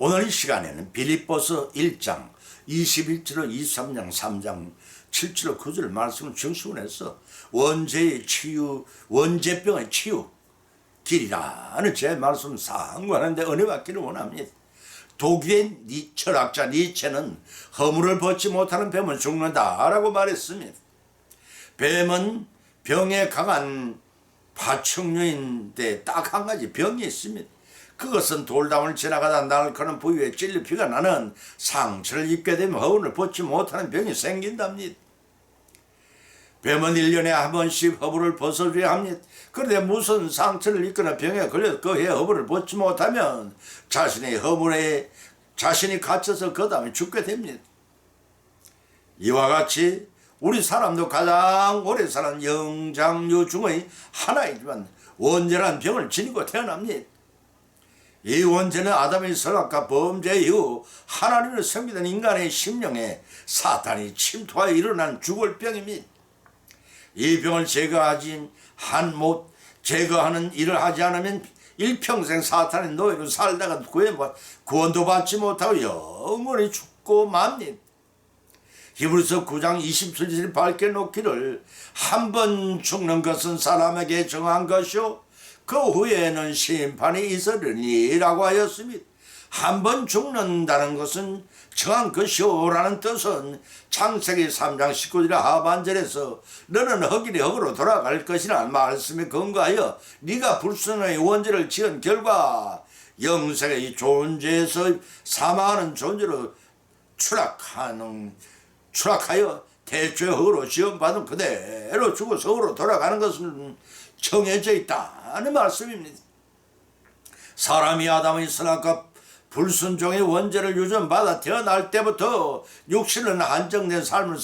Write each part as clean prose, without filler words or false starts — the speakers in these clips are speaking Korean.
오늘 이 시간에는 빌립보서 1장 21절로 23장 3장 7절로 9절 말씀을 중심으로 원죄의 치유, 원죄병의 치유 길이라는 제 말씀 상고하는데 은혜 받기를 원합니다. 독일의 철학자 니체는 허물을 벗지 못하는 뱀은 죽는다라고 말했습니다. 뱀은 병에 강한 파충류인데 딱 한 가지 병이 있습니다. 그것은 돌담을 지나가다 날카로운 부위에 찔려 피가 나는 상처를 입게 되면 허물을 벗지 못하는 병이 생긴답니다. 뱀은 1년에 한 번씩 허물을 벗어줘야 합니다. 그런데 무슨 상처를 입거나 병에 걸려 그 해 허물을 벗지 못하면 자신의 허물에 자신이 갇혀서 그 다음에 죽게 됩니다. 이와 같이 우리 사람도 가장 오래 사는 영장류 중의 하나이지만 원죄라는 병을 지니고 태어납니다. 이 원죄는 아담의 선악과 범죄 이후 하나님을 섬기던 인간의 심령에 사탄이 침투하여 일어난 죽을 병입니다. 이 병을 제거하는 일을 하지 않으면 일평생 사탄의 노예로 살다가 구원도 받지 못하고 영원히 죽고 맙니다. 히브리서 9장 27절 밝게 놓기를 한 번 죽는 것은 사람에게 정한 것이요 그 후에는 심판이 있으리라고 하였습니다. 한 번 죽는다는 것은 정한 것이요 라는 뜻은 창세기 3장 19절 하반절에서 너는 흙이니 흙으로 돌아갈 것이라는 말씀에 근거하여 네가 불순의 원죄를 지은 결과 영생의 존재에서 사망하는 존재로 추락하여 대죄 흙으로 지원받은 그대로 죽어서 흙으로 돌아가는 것은 정해져 있다는 말씀입니다. 사람이 아담의 선악과 불순종의 원죄를 유전받아 태어날 때부터 육신은 한정된 삶을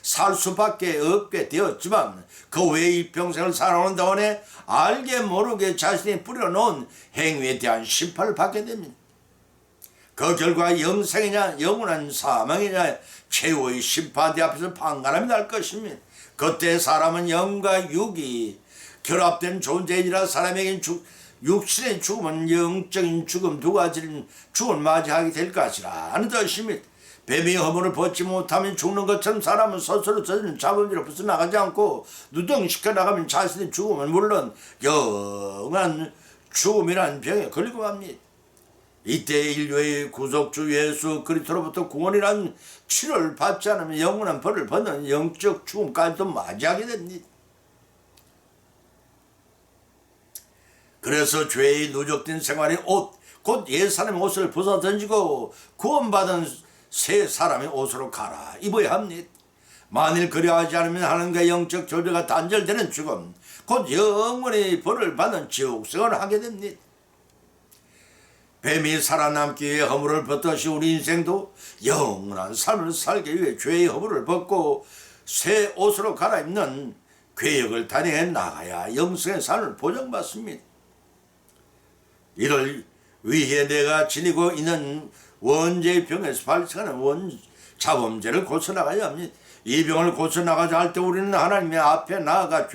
살 수밖에 없게 되었지만 그 외에 일평생을 살아오는 동안에 알게 모르게 자신이 뿌려놓은 행위에 대한 심판을 받게 됩니다. 그 결과 영생이냐 영원한 사망이냐 최후의 심판대 앞에서 판가름이 날 것입니다. 그때 사람은 영과 육이 결합된 존재이라 사람에겐 육신의 죽음은 영적인 죽음 두 가지는 죽음을 맞이하게 될 것이라는 뜻입니다. 뱀이 허물을 벗지 못하면 죽는 것처럼 사람은 스스로 저지른 자본주의로 벗어나가지 않고 누덩시켜 나가면 자신의 죽음은 물론 영원한 죽음이라는 병에 걸리고 맙니다. 이때 인류의 구속주 예수 그리스도로부터 구원이라는 치료를 받지 않으면 영원한 벌을 받는 영적 죽음까지도 맞이하게 됩니다. 그래서 죄의 누적된 생활의 옷, 곧 옛사람의 옷을 벗어 던지고 구원받은 새 사람의 옷으로 갈아입어야 합니다. 만일 그리하지 않으면 하나님과 영적 교제가 단절되는 죽음, 곧 영원히 벌을 받는 지옥생활을 하게 됩니다. 뱀이 살아남기 위해 허물을 벗듯이 우리 인생도 영원한 삶을 살기 위해 죄의 허물을 벗고 새 옷으로 갈아입는 괴역을 단행해 나가야 영생의 삶을 보장받습니다. 이를 위해 내가 지니고 있는 원죄의 병에서 발생하는 자범죄를 고쳐나가야 합니다. 이 병을 고쳐나가자 할 때 우리는 하나님의 앞에 나아가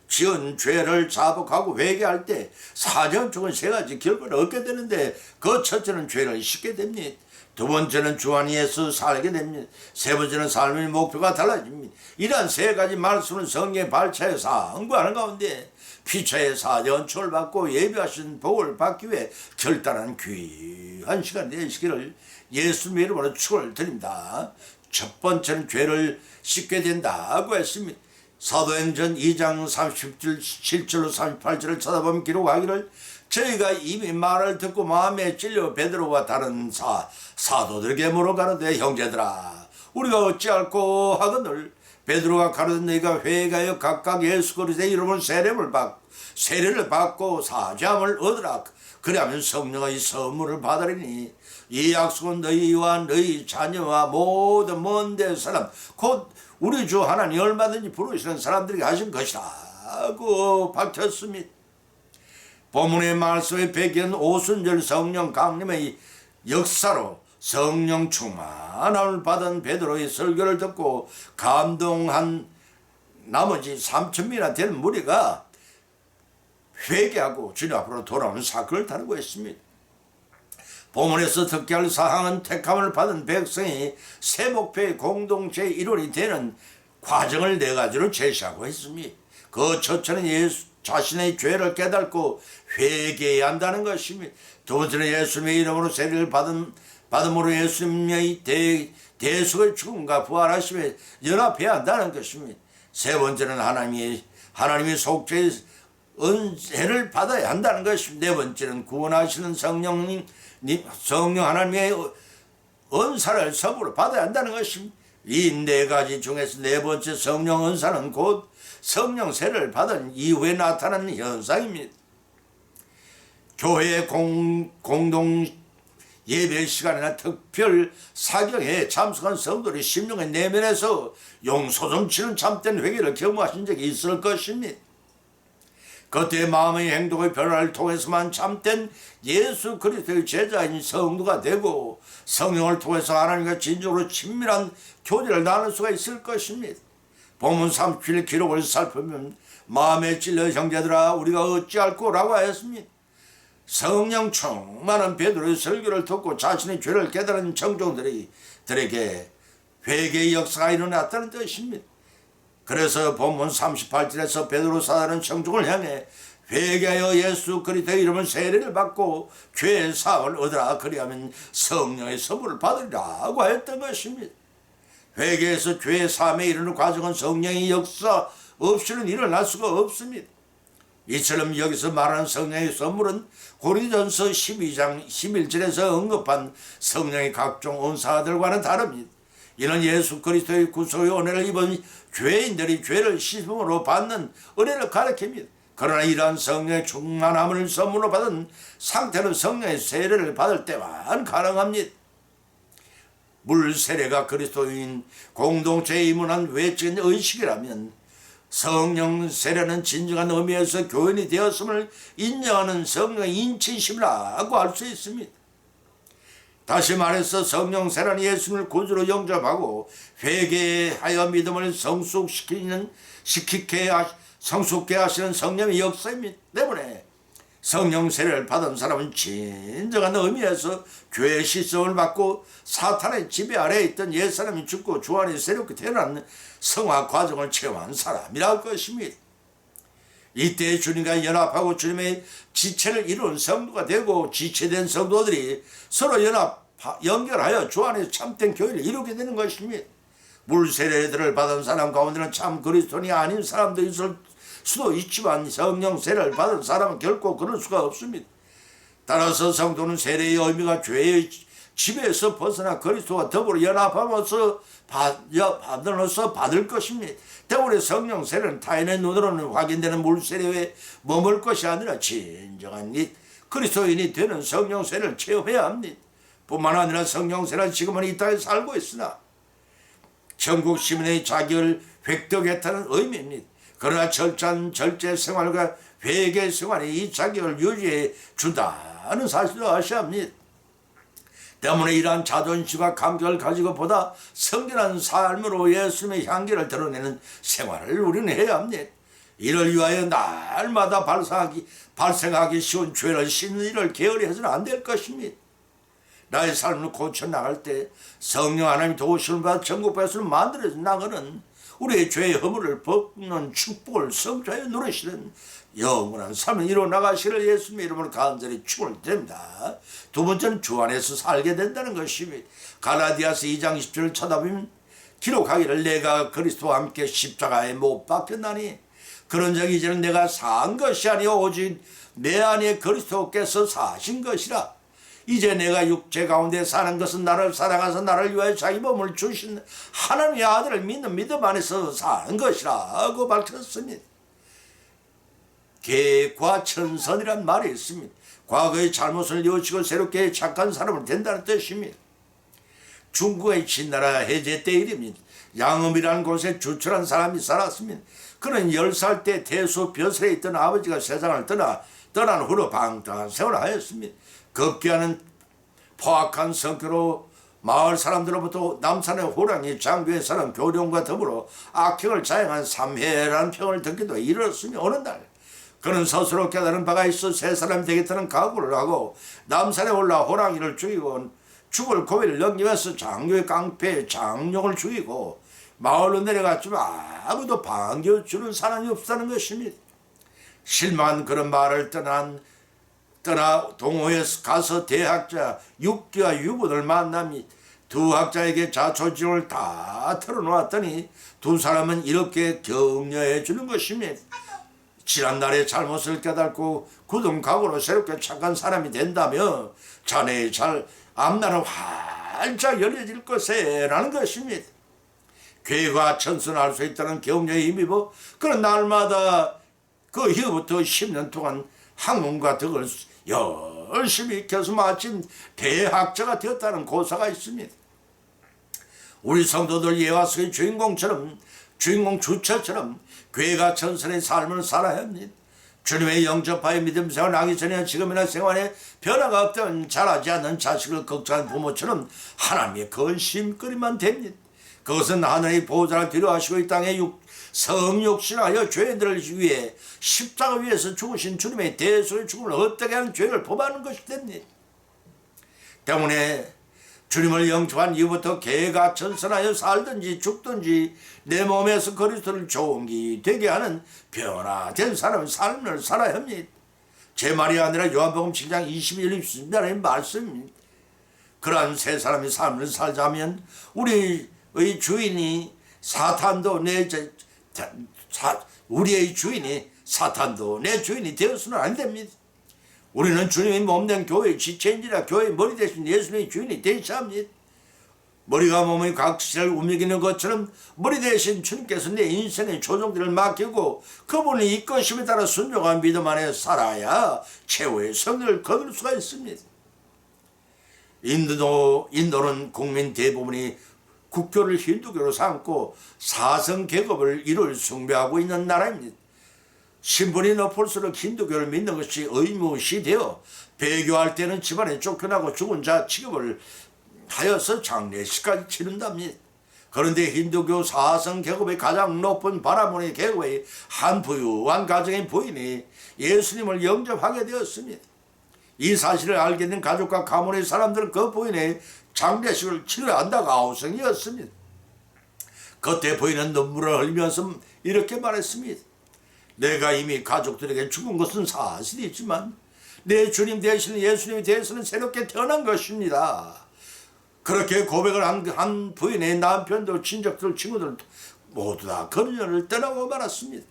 지은 죄를 자복하고 회개할 때 사정적인 세 가지 결과를 얻게 되는데 그 첫째는 죄를 씻게 됩니다. 두 번째는 주 안에서 살게 됩니다. 세 번째는 삶의 목표가 달라집니다. 이러한 세 가지 말씀은 성경의 발차에 상고하는 가운데 피차의 사연초를 받고 예비하신 복을 받기 위해 결단한 귀한 시간 내시기를 예수님의 이름으로 축원을 드립니다. 첫 번째는 죄를 씻게 된다고 했습니다. 사도행전 2장 37절로 38절을 쳐다보면 기록하기를 저희가 이미 말을 듣고 마음에 찔려 베드로와 다른 사도들에게 물어가는데 형제들아 우리가 어찌할꼬 하거늘 베드로가 가르쳐 너희가 회개하여 각각 예수 그리스도의 이름으로 세례를 받고 사죄함을 얻으라. 그리하면 성령의 선물을 받으리니 이 약속은 너희와 너희 자녀와 모든 먼데 사람 곧 우리 주 하나님 얼마든지 부르시는 사람들에게 하신 것이라고 밝혔습니다. 본문의 말씀의 배경은 오순절 성령 강림의 역사로 성령 충만함을 받은 베드로의 설교를 듣고 감동한 나머지 3,000명이나 되는 무리가 회개하고 주님 앞으로 돌아오는 사건을 다루고 있습니다. 본문에서 듣게 할 사항은 택함을 받은 백성이 새 목표의 공동체의 일원이 되는 과정을 네 가지로 제시하고 있습니다. 그 첫째는 예수 자신의 죄를 깨닫고 회개해야 한다는 것입니다. 두 번째는 예수님의 이름으로 세례를 받음으로 예수님의 대속의 죽음과 부활하심에 연합해야 한다는 것입니다. 세 번째는 하나님의 속죄의 은혜를 받아야 한다는 것입니다. 네 번째는 구원하시는 성령 하나님의 은사를 선물로 받아야 한다는 것입니다. 이 네 가지 중에서 네 번째 성령 은사는 곧 성령 세례를 받은 이후에 나타나는 현상입니다. 교회의 공동 예배 시간이나 특별 사경에 참석한 성도들이 심령의 내면에서 용서 좀 치는 참된 회개를 경험하신 적이 있을 것입니다. 그때 마음의 행동의 변화를 통해서만 참된 예수 그리스도의 제자인 성도가 되고 성령을 통해서 하나님과 진정으로 친밀한 교제를 나눌 수가 있을 것입니다. 본문 37일 기록을 살펴보면 마음에 찔려 형제들아 우리가 어찌할꼬 라고 하였습니다. 성령 충만한 베드로의 설교를 듣고 자신의 죄를 깨달은 청중들에게 회개의 역사가 일어났다는 뜻입니다. 그래서 본문 38절에서 베드로 사도는 청중을 향해 회개하여 예수 그리스도의 이름을 세례를 받고 죄의 사함을 얻으라 그리하면 성령의 선물을 받으리라고 하였던 것입니다. 회개에서 죄의 사함에 이르는 과정은 성령의 역사 없이는 일어날 수가 없습니다. 이처럼 여기서 말하는 성령의 선물은 고린도전서 12장 11절에서 언급한 성령의 각종 은사들과는 다릅니다. 이는 예수 그리스도의 구속의 은혜를 입은 죄인들이 죄를 씻음으로 받는 은혜를 가리킵니다. 그러나 이러한 성령의 충만함을 선물로 받은 상태는 성령의 세례를 받을 때만 가능합니다. 물 세례가 그리스도인 공동체에 입문한 외적인 의식이라면 성령 세례는 진정한 의미에서 교인이 되었음을 인정하는 성령의 인치심이라고 할 수 있습니다. 다시 말해서 성령 세례는 예수님을 구주로 영접하고 회개하여 믿음을 성숙케 하시는 성령의 역사입니다. 때문에 성령 세례를 받은 사람은 진정한 의미에서 죄의 씻음을 받고 사탄의 지배 아래에 있던 옛사람이 죽고 주 안에 새롭게 태어난 성화 과정을 체험한 사람이라 할 것입니다. 이때 주님과 연합하고 주님의 지체를 이룬 성도가 되고 지체된 성도들이 서로 연결하여 주 안에 참된 교회를 이루게 되는 것입니다. 물세례들을 받은 사람 가운데는 참 그리스도인이 아닌 사람도 있을 수도 있지만 성령 세례를 받은 사람은 결코 그럴 수가 없습니다. 따라서 성도는 세례의 의미가 죄의 지배에서 벗어나 그리스도와 더불어 연합하면서 받을 것입니다. 때문에 성령 세례는 타인의 눈으로는 확인되는 물세례에 머물 것이 아니라 진정한 그리스도인이 되는 성령 세례를 체험해야 합니다. 뿐만 아니라 성령 세례는 지금은 이 땅에 살고 있으나 천국 시민의 자격을 획득했다는 의미입니다. 그러나 철저한 절제 생활과 회개 생활이 이 자격을 유지해 준다는 사실도 아셔야 합니다. 때문에 이러한 자존심과 감격을 가지고 보다 성결한 삶으로 예수님의 향기를 드러내는 생활을 우리는 해야 합니다. 이를 위하여 날마다 발생하기 쉬운 죄를 씻는 일을 게을리 해서는 안 될 것입니다. 나의 삶을 고쳐나갈 때 성령 하나님의 도우심을 받아 천국에서 만들어져 나가는 우리의 죄의 허물을 벗는 축복을 성취하여 누리시는 영원한 삶을 이루어나가시를 예수님의 이름으로 간절히 축원을 드립니다. 두 번째는 주 안에서 살게 된다는 것입니다. 갈라디아서 2장 10절을 쳐다보면 기록하기를 내가 그리스도와 함께 십자가에 못 박혔나니 그런즉 이제는 내가 산 것이 아니요 오직 내 안에 그리스도께서 사신 것이라. 이제 내가 육체 가운데 사는 것은 나를 사랑하사 나를 위하여 자기 몸을 주신 하나님의 아들을 믿는 믿음 안에서 사는 것이라고 밝혔습니다. 개과천선이란 말이 있습니다. 과거의 잘못을 뉘우치고 새롭게 착한 사람을 된다는 뜻입니다. 중국의 진나라 해제 때 일입니다. 양음이라는 곳에 주철한 사람이 살았습니다. 그는 10살 때 대수 벼슬에 있던 아버지가 세상을 떠난 후로 방탕한 생활을 하였습니다. 급기야는 포악한 성격으로 마을 사람들로부터 남산의 호랑이 장교의 사람 교룡과 더불어 악행을 자행한 삼해라는 평을 듣기도 이르렀으며 어느 날 그는 스스로 깨달은 바가 있어 새 사람이 되겠다는 각오를 하고 남산에 올라 호랑이를 죽이고 죽을 고비를 넘기면서 장교의 깡패 장룡을 죽이고 마을로 내려갔지만 아무도 반겨주는 사람이 없다는 것입니다. 실망한 그런 말을 떠나 동호회에 가서 대학자 육기와 유군을 만납니다. 두 학자에게 자초지종을 다 털어놓았더니 두 사람은 이렇게 격려해 주는 것입니다. 지난날의 잘못을 깨닫고 굳은 각오로 새롭게 착한 사람이 된다면 자네의 앞날은 활짝 열려질 것에 라는 것입니다. 괴가 천선할 수 있다는 격려에 힘입어 그런 날마다 그 이후부터 10년 동안 학문과 덕을 열심히 익혀서 마침 대학자가 되었다는 고사가 있습니다. 우리 성도들 예화속의 주인공 주처처럼 괴가 천선의 삶을 살아야 합니다. 주님의 영접하여 믿음 생활을 하기 전에 지금이나 생활에 변화가 없다면 자라지 않는 자식을 걱정하는 부모처럼 하나님의 근심거리만 됩니다. 그것은 하늘의 보호자를 필요하시고 이 땅에 성육신하여 죄인들을 위해 십자가 위에서 죽으신 주님의 대속의 죽음을 어떻게 하는 죄를 범하는 것이 됩니다. 때문에 주님을 영접한 이후부터 개가 천선하여 살든지 죽든지 내 몸에서 그리스도를 좋은기 되게 하는 변화된 사람의 삶을 살아야 합니다. 제 말이 아니라 요한복음 7장 21, 22절의 말씀입니다. 그러한 세 사람의 삶을 살자면 우리의 주인이 사탄도 우리의 주인이 사탄도 내 주인이 되어서는 안 됩니다. 우리는 주님의 몸된 교회의 지체인지라 교회의 머리 대신 예수님의 주인이 되셔야 합니다. 머리가 몸의 각지를 움직이는 것처럼 머리 대신 주님께서 내 인생의 조종들을 맡기고 그분이 이끄심에 따라 순종한 믿음 안에 살아야 최후의 성리를 거둘 수가 있습니다. 인도는 국민 대부분이 국교를 힌두교로 삼고 사성 계급을 이룰 숭배하고 있는 나라입니다. 신분이 높을수록 힌두교를 믿는 것이 의무시 되어 배교할 때는 집안에 쫓겨나고 죽은 자 취급을 하여서 장례식까지 치른답니다. 그런데 힌두교 사성 계급의 가장 높은 바라문의 계급의 한 부유한 가정의 부인이 예수님을 영접하게 되었습니다. 이 사실을 알게 된 가족과 가문의 사람들은 그 부인의 장례식을 치러야 한다고 아우성이었습니다. 그때 부인은 눈물을 흘리면서 이렇게 말했습니다. 내가 이미 가족들에게 죽은 것은 사실이지만 내 주님 되시는 예수님에 대해서는 새롭게 태어난 것입니다. 그렇게 고백을 한 부인의 남편도 친척들 친구들 모두 다 그녀를 떠나고 말았습니다.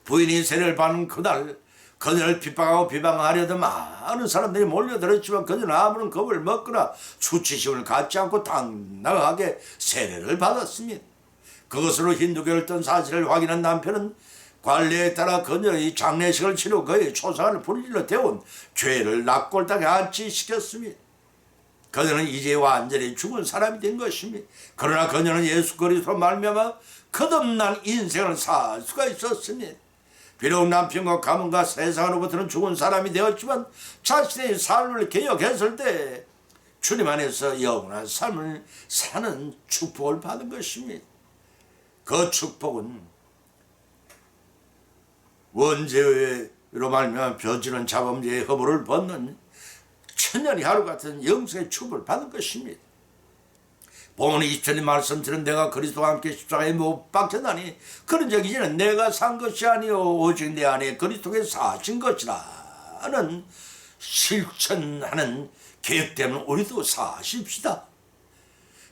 부인이 세례를 받는 그날 그녀를 핍박하고 비방하려던 많은 사람들이 몰려들었지만 그녀는 아무런 겁을 먹거나 수치심을 갖지 않고 당당하게 세례를 받았습니다. 그것으로 힌두교를 떤 사실을 확인한 남편은 관례에 따라 그녀의 장례식을 치르고 그의 초상을 불질러 태운 죄를 낙골당에 안치시켰습니다. 그녀는 이제 완전히 죽은 사람이 된 것입니다. 그러나 그녀는 예수 그리스도로 말미암아 거듭난 인생을 살 수가 있었습니다. 비록 남편과 가문과 세상으로부터는 죽은 사람이 되었지만 자신의 삶을 개혁했을 때 주님 안에서 영원한 삶을 사는 축복을 받은 것입니다. 그 축복은 원죄로 말미암아 저지른 자범죄의 허물을 벗는 천년이 하루 같은 영생의 축복을 받은 것입니다. 본문 20절의 말씀처럼 내가 그리스도와 함께 십자가에 못 박혔나니 그런 적 이제는 내가 산 것이 아니요 오직 내 안에 그리스도께서 사신 것이라는 실천하는 계획되면 우리도 사십시다.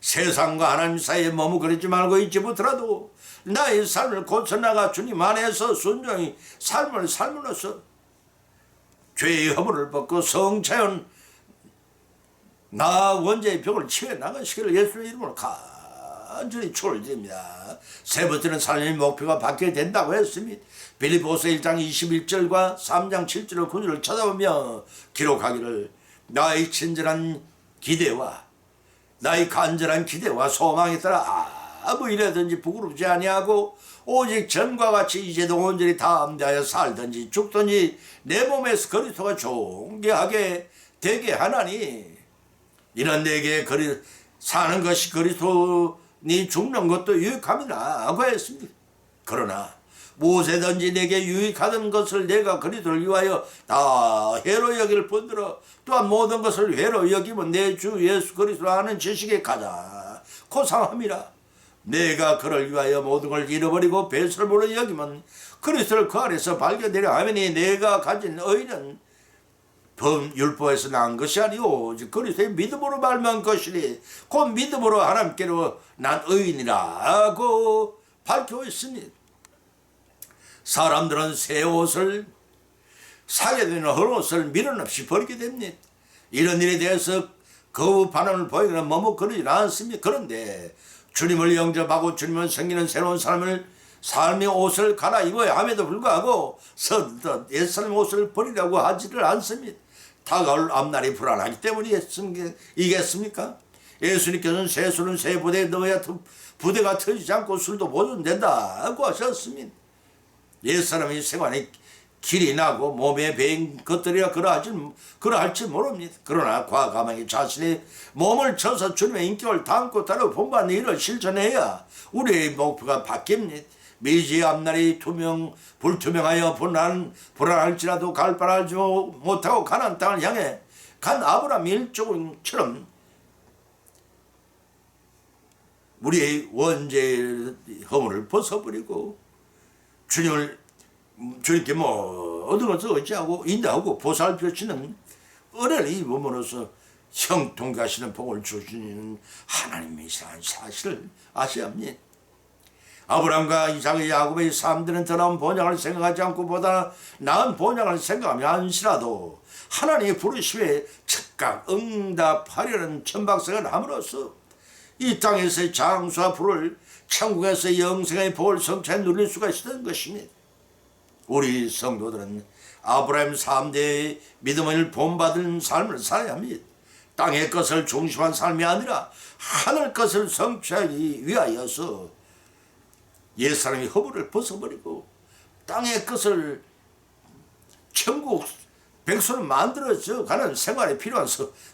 세상과 하나님 사이에 머무르지 말고 있지 못하더라도 나의 삶을 고쳐나가 주님 안에서 순종히 삶을 삶으로써 죄의 허물을 벗고 성차연 나 원죄의 벽을 치워나가시기를 예수의 이름으로 간절히 축원드립니다. 세 번째는 삶의 목표가 바뀌게 된다고 했습니다. 빌립보서 1장 21절과 3장 7절 9절을 쳐다보며 기록하기를 나의 친절한 기대와 나의 간절한 기대와 소망에 따라 아무 일이든지 부끄럽지 아니하고 오직 전과 같이 이제도 온전히 담대하여 살든지 죽든지 내 몸에서 그리스도가 존귀하게 되게 하나니 이런 내게 사는 것이 그리스도니 죽는 것도 유익함이라 하고 했습니다. 그러나 무엇이든지 내게 유익하던 것을 내가 그리스도를 위하여 다 회로 여길 뿐더러 또한 모든 것을 회로 여기면 내 주 예수 그리스도를 아는 지식에 가자 고상함이라. 내가 그를 위하여 모든 걸 잃어버리고 배설물로 여기면 그리스도를 그 안에서 발견되려 하매니 내가 가진 의는 율법에서 난 것이 아니오 오직 그리스도의 믿음으로 말미암은 것이니 곧 믿음으로 하나님께로 난 의인이라고 밝혀 있으니 사람들은 새 옷을 사게 되는 헐옷을 미련 없이 버리게 됩니다. 이런 일에 대해서 거부 반응을 보이거나 머뭇거리지 않습니다. 그런데 주님을 영접하고 주님을 섬기는 새로운 삶의 옷을 갈아입어야 함에도 불구하고 서둘러 옛사람의 옷을 버리라고 하지를 않습니다. 다가올 앞날이 불안하기 때문이겠습니까? 예수님께서는 새 술은 새 부대에 넣어야 부대가 터지지 않고 술도 보존된다고 하셨습니다. 옛사람의 생활에 길이 나고 몸에 배인 것들이라 그러할지 모릅니다. 그러나 과감하게 자신의 몸을 쳐서 주님의 인격을 담고 따르고 본받는 일을 실천해야 우리의 목표가 바뀝니다. 미지의 앞날이 불투명하여 불안할지라도 갈 바를 알지 못하고 가나안 땅을 향해 간 아브라함 일족처럼 우리의 원죄의 허물을 벗어버리고 주님께 모든 것을 의지하고 인도하고 보살펴주시는 은혜를 입음으로써 형통하시는 복을 주시는 하나님이시라는 사실을 아셔야 합니다. 아브라함과 이삭의 야곱의 삶들은 더 나은 본향을 생각하지 않고 보다 나은 본향을 생각하며 안시라도 하나님의 부르심에 즉각 응답하려는 천박성을 함으로써 이 땅에서의 장수와 부를 천국에서의 영생의 복을 성취해 누릴 수가 있었던 것입니다. 우리 성도들은 아브라함 3대의 믿음을 본받은 삶을 살아야 합니다. 땅의 것을 중심한 삶이 아니라 하늘 것을 성취하기 위하여서 옛사람의 허물을 벗어버리고 땅의 것을 천국 백성을 만들어져 가는 생활에 필요한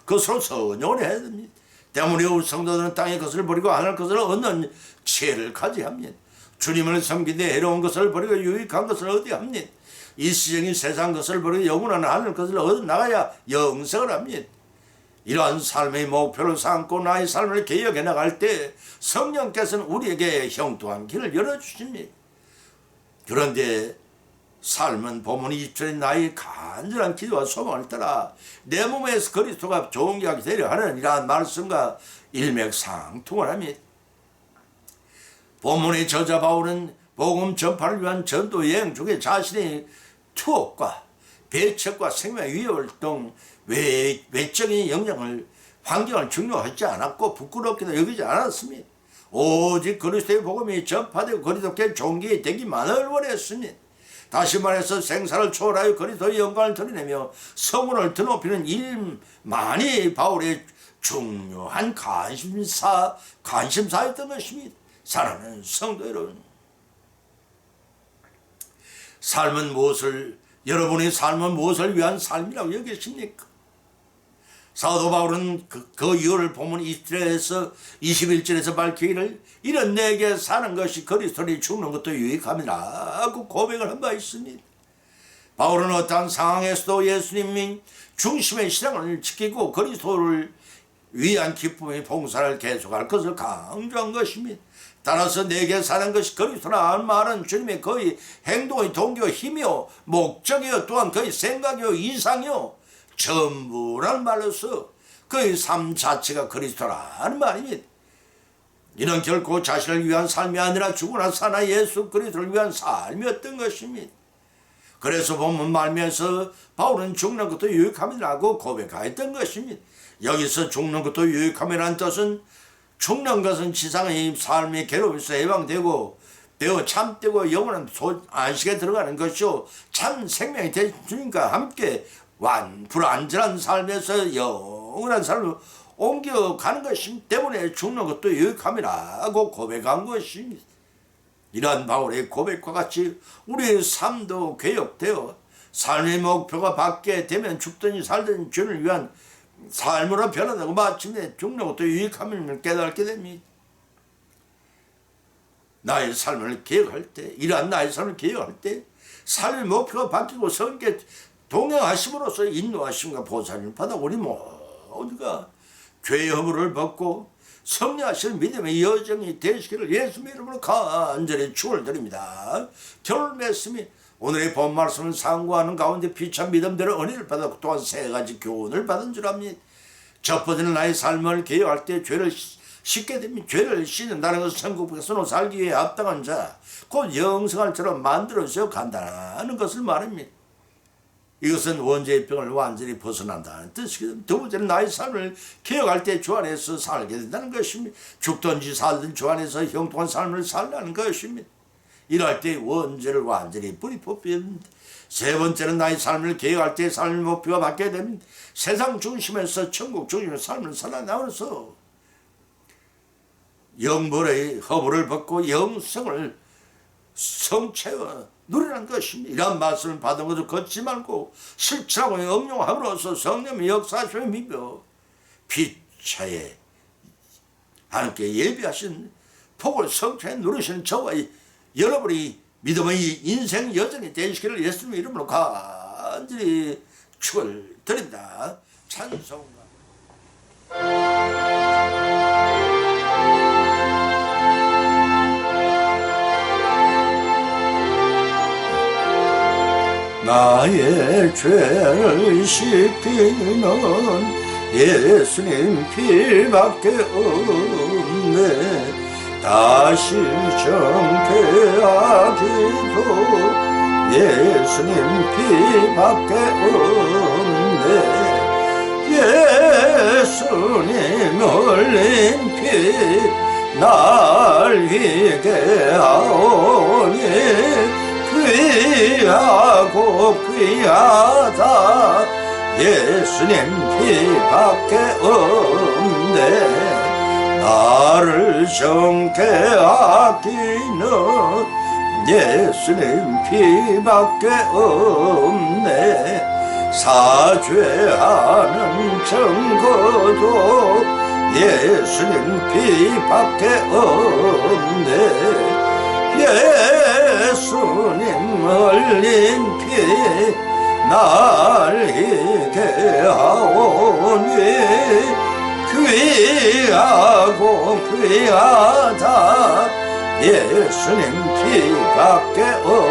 것으로 선용을 해야 됩니다. 때문에 우리 성도들은 땅의 것을 버리고 하늘 것을 얻는 지혜를 가져야 합니다. 주님을 섬기되 해로운 것을 버리고 유익한 것을 얻어야 합니다. 일시적인 세상 것을 버리고 영원한 하늘 것을 얻어 나가야 영생을 합니다. 이러한 삶의 목표를 삼고 나의 삶을 개혁해 나갈 때 성령께서는 우리에게 형통한 길을 열어주십니다. 그런데 삶은 본문 20절에 나의 간절한 기도와 소망을 따라 내 몸에서 그리스도가 존귀하게 되려 하는 이러한 말씀과 일맥상통을 합니다. 본문의 저자 바울은 복음 전파를 위한 전도 여행 중에 자신의 투옥과 배척과 생명의 위협을 등 외적인 환경을 중요하지 않았고 부끄럽게도 여기지 않았습니다. 오직 그리스도의 복음이 전파되고 그리스도께 존귀되기만을 원했습니다. 다시 말해서 생사를 초월하여 그리스도의 영광을 드러내며 성문을 드높이는 일만이 바울의 중요한 관심사였던 것입니다. 사랑하는 성도 여러분, 여러분의 삶은 무엇을 위한 삶이라고 여기십니까? 사도 바울은 그 이유를 본문 21절에서 밝히기를 이런 내게 사는 것이 그리스도니 죽는 것도 유익함이라고 고백을 한 바 있습니다. 바울은 어떠한 상황에서도 예수님이 중심의 신앙을 지키고 그리스도를 위한 기쁨의 봉사를 계속할 것을 강조한 것입니다. 따라서 내게 사는 것이 그리스도라는 말은 주님의 거의 행동의 동기요 힘이요 목적이요 또한 그의 생각이요 이상이요 전부라는 말로서 그의 삶 자체가 그리스도라는 말입니다. 이는 결코 자신을 위한 삶이 아니라 죽으나 사나 예수 그리스도를 위한 삶이었던 것입니다. 그래서 본문 말미에서 바울은 죽는 것도 유익함이라고 고백하였던 것입니다. 여기서 죽는 것도 유익함이라는 뜻은 죽는 것은 지상의 삶의 괴로움에서 해방되고 되어 참되고 영원한 안식에 들어가는 것이요 참 생명이 되신 주님과 함께 불완전한 삶에서 영원한 삶으로 옮겨가는 것이기 때문에 죽는 것도 유익함이라고 고백한 것입니다. 이러한 바울의 고백과 같이 우리의 삶도 개혁되어 삶의 목표가 받게 되면 죽든지 살든지 주를 위한 삶으로 변화되고 마침내 죽는 것도 유익함을 깨닫게 됩니다. 나의 삶을 기억할 때, 이러한 나의 삶을 기억할 때 삶의 목표가 바뀌고 성께 동행하심으로써 인도하심과 보살을 받아 우리 모두가 죄의 허물을 벗고 성리하실 믿음의 여정이 되시기를 예수님의 이름으로 간절히 축원드립니다. 결혼 맺음이 오늘의 본 말씀을 상고하는 가운데 피찬 믿음대로 은혜를 받았고 또한 세 가지 교훈을 받은 줄 압니다. 첫 번째는 나의 삶을 개혁할 때 죄를 씻게 됩니다. 죄를 씻는다는 것은 천국에서는 살기 위해 합당한 자, 곧 영생할처럼 만들어져 간다는 것을 말합니다. 이것은 원죄의 병을 완전히 벗어난다는 뜻이거든요. 두 번째는 나의 삶을 개혁할 때 주 안에서 살게 된다는 것입니다. 죽든지 살든 주 안에서 형통한 삶을 살라는 것입니다. 이럴 때 원죄를 완전히 뿌리 뽑힙니다. 세 번째는 나의 삶을 개혁할 때 삶의 목표가 바뀌게 됩니다. 세상 중심에서 천국 중심의 삶을 살아나면서 영벌의 허물을 벗고 영생을 성체와 누리는 것입니다. 이러한 말씀을 받은 것을 걷지 말고 실천하고 응용함으로써 성령의 역사하심을 믿어 피차에 하나님께 예비하신 복을 성체에 누리시는 저와 여러분이 믿음의 인생 여정이 되시기를 예수님의 이름으로 간절히 축을 드린다. 찬송가. 나의 죄를 씻기는 예수님 피밖에 없네. 다시 정죄하기도 예수님 피밖에 없네. 예수님 흘린 피 날 위게 하오니 귀하고 귀하다. 예수님 피밖에 없네. 나를 정죄하기는 예수님 피밖에 없네. 사죄하는 증거도 예수님 피밖에 없네. 예수님 흘린 피 날 희게 하오니 귀하고 귀하다. 예수님 피밖에 없네.